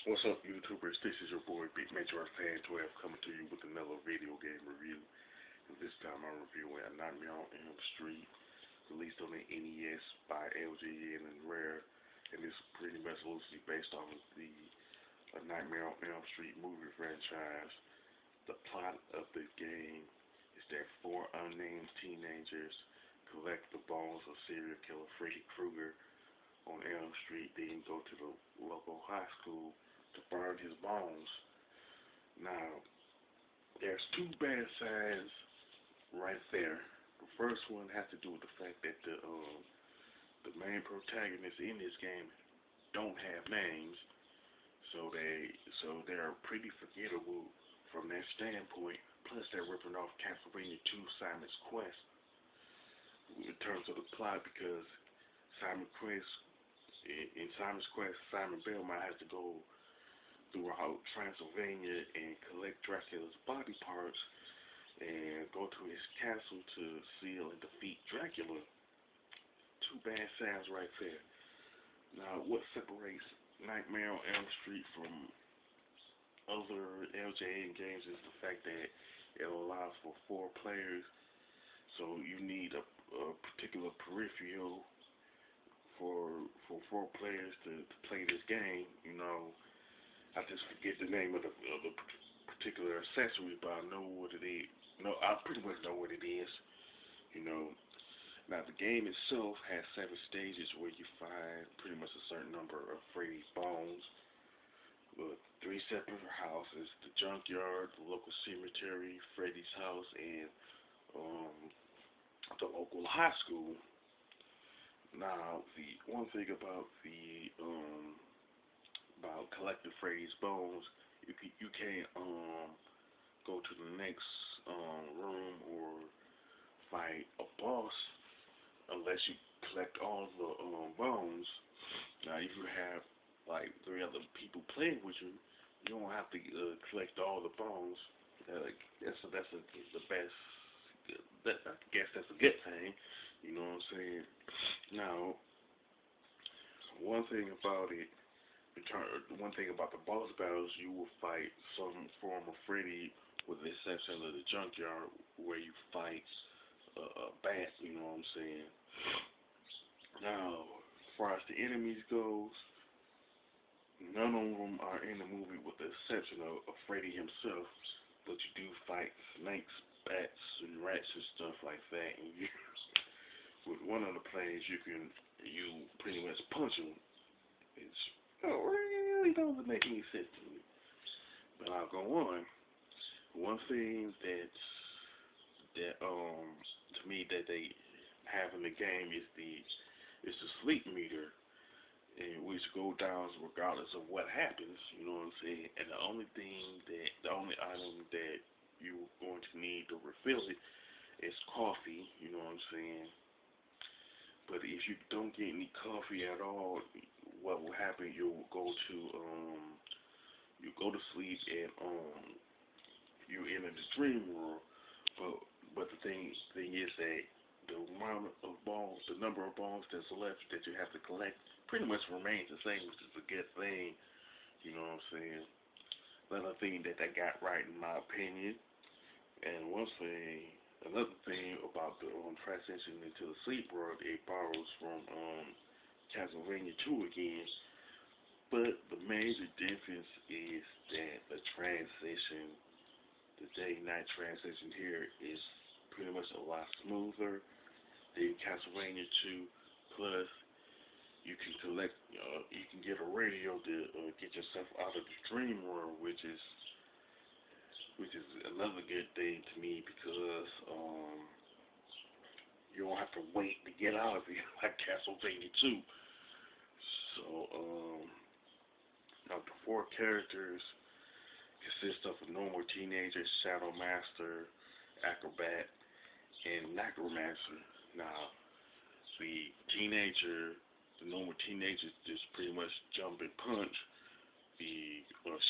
What's up, YouTubers? This is your boy Big Metro Fan 12 coming to you with another video game review. And this time I'm reviewing A Nightmare on Elm Street, released on the NES by LJN and Rare. And it's pretty much loosely based on the A Nightmare on Elm Street movie franchise. The plot of the game is that four unnamed teenagers collect the bones of serial killer Freddy Krueger on Elm Street, then go to the local high school to burn his bones. Now, there's two bad signs right there. The first one has to do with the fact that the main protagonists in this game don't have names, so they're pretty forgettable from that standpoint. Plus, they're ripping off Castlevania 2 Simon's Quest in terms of the plot, because in Simon's Quest, Simon Belmont has to go throughout Transylvania and collect Dracula's body parts and go to his castle to seal and defeat Dracula. Two bad signs right there. Now, what separates Nightmare on Elm Street from other LJN games is the fact that it allows for 4 players, so you need a particular peripheral for 4 players to play this game. You know, I just forget the name of the particular accessory, but I know what it is. No, I pretty much know what it is. You know, now the game itself has 7 stages where you find pretty much a certain number of Freddy's bones. 3 separate houses: the junkyard, the local cemetery, Freddy's house, and the local high school. Now, the one thing about about collecting Freddy's bones, you can't go to the next room or fight a boss unless you collect all the bones. Now, if you have like 3 other people playing with you, you don't have to collect all the bones. That's the best. I guess that's a good thing. You know what I'm saying? Now, one thing about the boss battles, you will fight some form of Freddy, with the exception of the junkyard, where you fight a bat. You know what I'm saying? Now, as far as the enemies goes, none of them are in the movie, with the exception of Freddy himself. But you do fight snakes, bats, and rats and stuff like that. And with one of the plays, you pretty much punch them. It really doesn't make any sense to me. But I'll go on. One thing that to me that they have in the game is the sleep meter, in which go down regardless of what happens. You know what I'm saying? And the only item that you're going to need to refill it is coffee. You know what I'm saying? But if you don't get any coffee at all, what will happen? You'll go to sleep, and you enter the dream world. But the thing is that the amount of bones, the number of bones that's left that you have to collect, pretty much remains the same, which is a good thing. You know what I'm saying? Another thing that they got right, in my opinion. And another thing about the transition into the sleep world, it borrows from Castlevania 2 again. But the major difference is that the day-night transition here is pretty much a lot smoother than Castlevania 2. Plus, you can get a radio to get yourself out of the dream world, which is another good thing to me, because you don't have to wait to get out of it like Castlevania 2. So, now the 4 characters consist of a normal teenager, Shadow Master, Acrobat, and Necromancer. Now, the normal teenager just pretty much jump and punch. The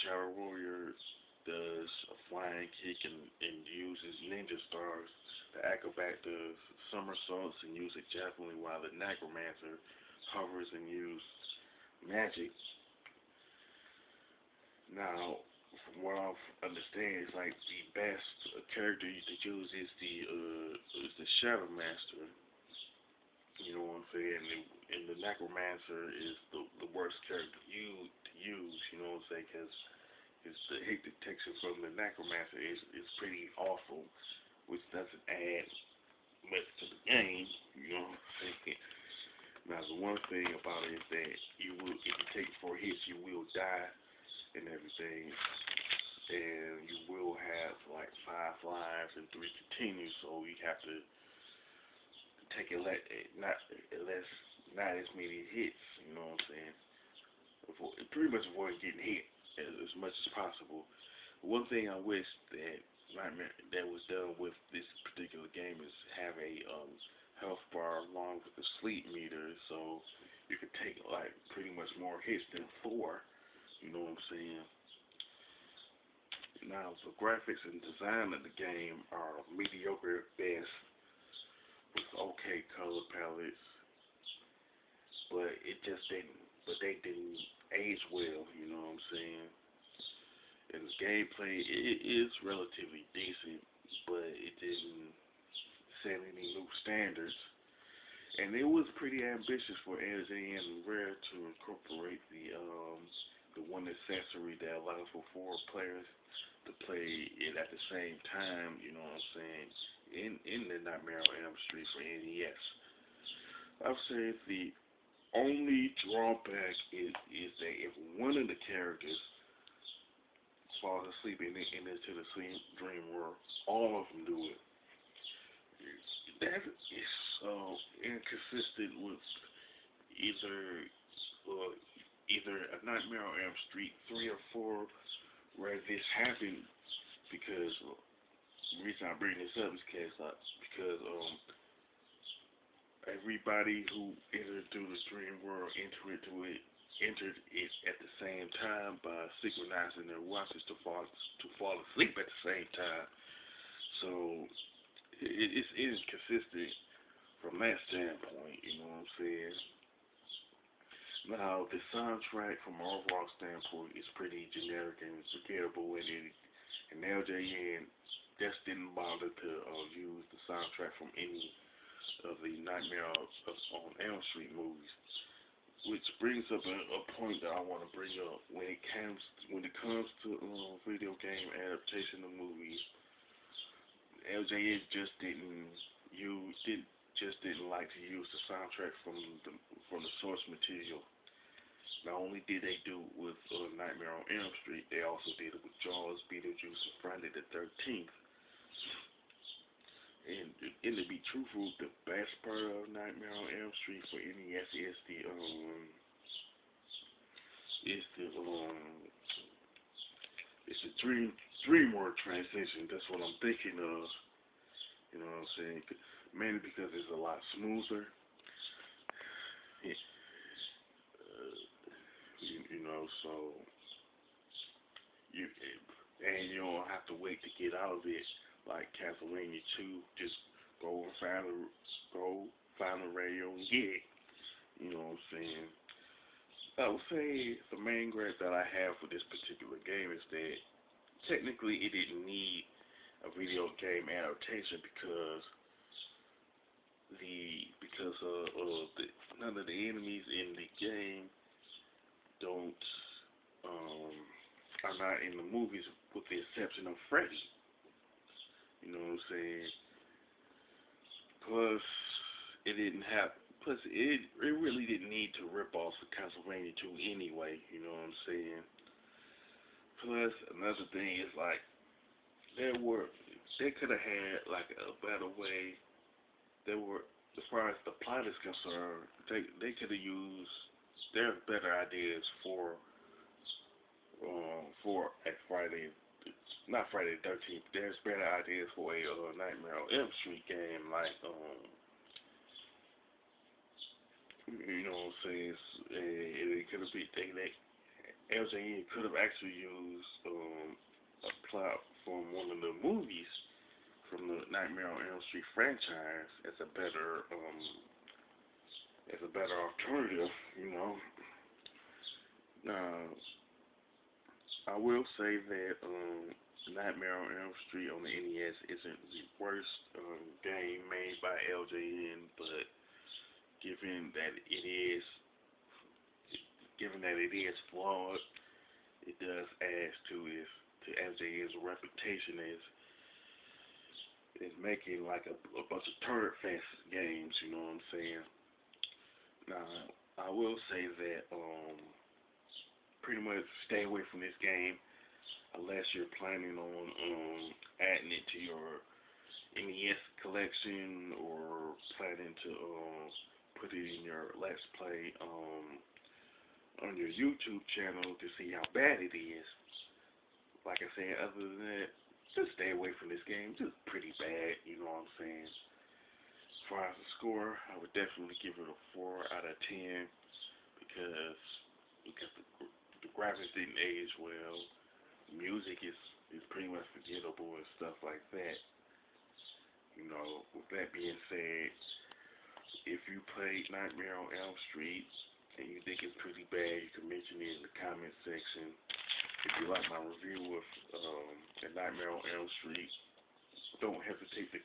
Shadow Warrior does a flying kick and uses ninja stars. The Acrobat does somersaults and uses javelin, while the Necromancer hovers and uses magic. Now, from what I understand, it's like the best character you could use is the Shadow Master. You know what I'm saying? And the Necromancer is the worst character to use. You know what I'm saying? Because the hit detection from the Necromancer is pretty awful, which doesn't add much to the game. You know what I'm saying? Now, the one thing about it is that if you take 4 hits, you will die and everything, and you will have like 5 lives and 3 continues. So you have to take it not as many hits. You know what I'm saying? Pretty much avoid getting hit as much as possible. One thing I wish that was done with this particular game is have a health bar along with the sleep meter, so you could take like pretty much more hits than 4. You know what I'm saying? Now, the graphics and design of the game are mediocre at best, with okay color palettes, but they didn't age well. You know what I'm saying? And the gameplay, it is relatively decent, but it didn't set any new standards. And it was pretty ambitious for LJN and Rare to incorporate the one accessory that allows for 4 players to play it at the same time. You know what I'm saying? In the Nightmare on Elm Street for NES. I would say the only drawback is that if one of the characters falls asleep into the dream world, all of them do it. That is so inconsistent with either either a Nightmare on Elm Street 3 or 4 where this happened, because the reason I bring this up is because everybody who entered through the dream world entered it at the same time by synchronizing their watches to fall asleep at the same time. So it's inconsistent from that standpoint. You know what I'm saying? Now, the soundtrack from an overall standpoint is pretty generic and forgettable, and LJN just didn't bother to use the soundtrack from any of the Nightmare on Elm Street movies, which brings up a point that I want to bring up when it comes to video game adaptation of movies. LJN just didn't like to use the soundtrack from the source material. Not only did they do it with Nightmare on Elm Street, they also did it with Jaws, Beetlejuice, and Friday the 13th. And to be truthful, the best part of Nightmare on Elm Street for NES is the dream world transition. That's what I'm thinking of. You know what I'm saying? Mainly because it's a lot smoother. You know, so you don't have to wait to get out of it like Castlevania 2. Just go find the radio and get it. You know what I'm saying? I would say the main gripe that I have with this particular game is that technically it didn't need a video game adaptation because none of the enemies in the game don't are not in the movies, with the exception of Freddy. You know what I'm saying? Plus, it really didn't need to rip off the Castlevania 2 anyway. You know what I'm saying? Plus, another thing is like they could have had like a better way. As far as the plot is concerned, they could have used their better ideas for a Friday, not Friday the 13th. There's better ideas for a Nightmare on Elm Street game, like you know what I'm saying. It could have been LJN could have actually used a plot from one of the movies from the Nightmare on Elm Street franchise as a better alternative, you know. Now, I will say that Nightmare on Elm Street on the NES isn't the worst game made by LJN, but given that it is given that it is flawed, it does add to LJN's reputation as making like a bunch of turd fest games. You know what I'm saying? Now, I will say that pretty much stay away from this game unless you're planning on adding it to your NES collection or planning to put it in your Let's Play on your YouTube channel to see how bad it is. Like I said, other than that, just stay away from this game. Just pretty bad, you know what I'm saying? As far as the score, I would definitely give it a 4 out of 10 because the graphics didn't age well. Music is pretty much forgettable and stuff like that. You know, with that being said, if you played Nightmare on Elm Street and you think it's pretty bad, you can mention it in the comment section. If you like my review of the Nightmare on Elm Street, don't hesitate to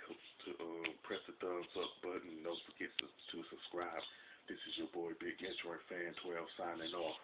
press the thumbs up button. Don't forget to subscribe. This is your boy Big Metroid Fan 12 signing off.